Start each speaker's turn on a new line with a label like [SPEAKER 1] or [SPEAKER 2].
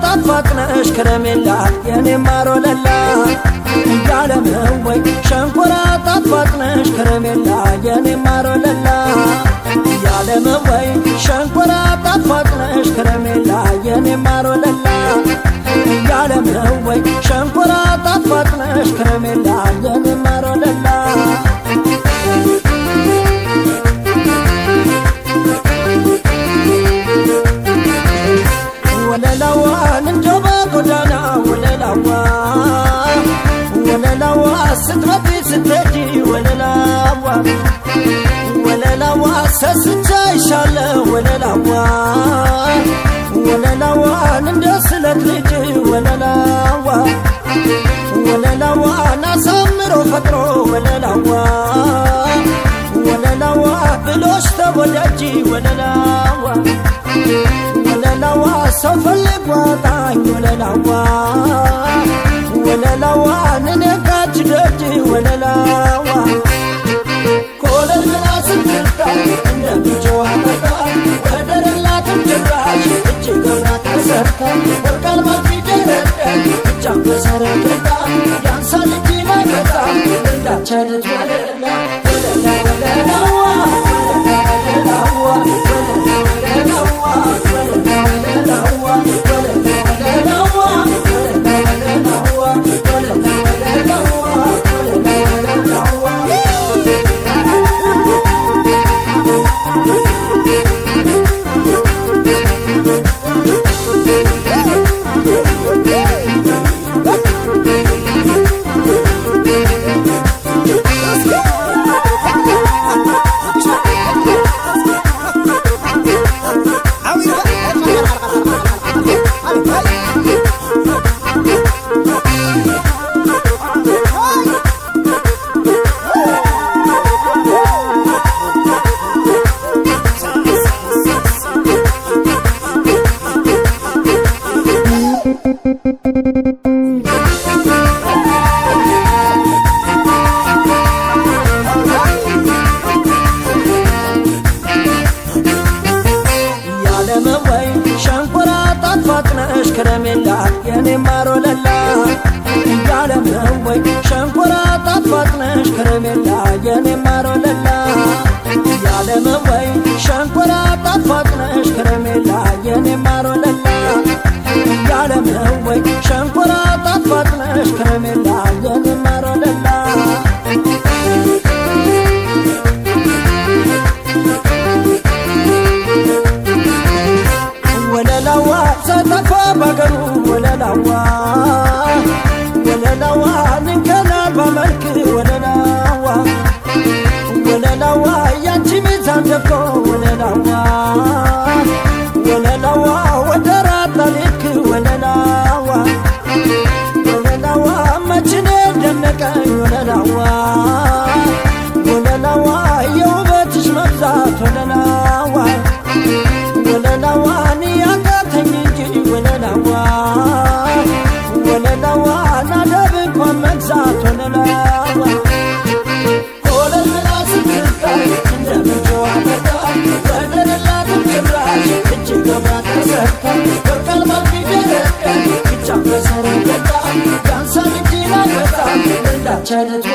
[SPEAKER 1] ጣፋጭነሽ ከረሜላ የኔ ማር ወለላ ያለምወይ ሸንኮራ ጣፋጭነሽ ከረሜላ የኔ ማር ወለላ ያለምወይ ሸንኮራ ጣፋጭነሽ ከረሜላ የኔ ማር ወለላ ያለምወይ ሸንኮራ ጣፋጭነሽ ከረሜላ የኔ ማር ወለላ ወለላዋን እንደባ ጎዳና ወለላዋ ስትመጪ ስትሄጂ ወለላዋ ሰስቻይሻለሁ ወለላዋን እንደ ስለት ልጅ ወለላዋን አሳምሮ ፈጥሮ ወለላዋ ብሎሽ ተወዳጂ ወለላዋ ሰው ፈልግ ዋጣኝ ወለላዋ ነነጋች ደጅ ወለላዋ ኮለል ብላ ስትርታ እንደምጆዋ መጣ ወደረላትም ጭራሽ እጅ ገብራ ተሰርታ ወርቃል ማፊደረደ እጃም ተሰረገታ ያንሳል እጅ ላይ መጣ እንዳቸልት ወለላዋ ሸንኮራ ጣፋጭነሽ ከረሜላ የኔ ማር ወለላ ያለምወይ ሸንኮራ ጣፋጭነሽ ከረሜላ የኔ ማር ወለላ ያለምወይ ሸንኮራ ጣፋጭነሽ ከረሜላ የኔ ማር ወለላ ያለምወይ ሸንኮራ ጣፋጭነሽ ከረሜላ የኔ ማር ወለላ ወለላዋ ሰጠፋ ባገሩ ወለላዋ ንንከናል ባመልክ ወለላዋ ያንቺ ሚዛን ደፍቶ ወለላዋ ወደራት ላልክ ወለላዋ መችኔ ደነቀኝ ወለላዋ የውበትሽ መብዛት ወለላዋን ያቃተኝ እንጂ ወለላዋ ናደብ እንኳን መግዛት ኮለል ብላ ስትታይ እንደምጆዋ መጣ ወደረላትም ጭራሽ እጅ ገብራ ተሰርታ ወርቃል ማፊደረደ ብቻ መሰረገታ ያንሳል እጅ ላይ መጣ እንዳቸልት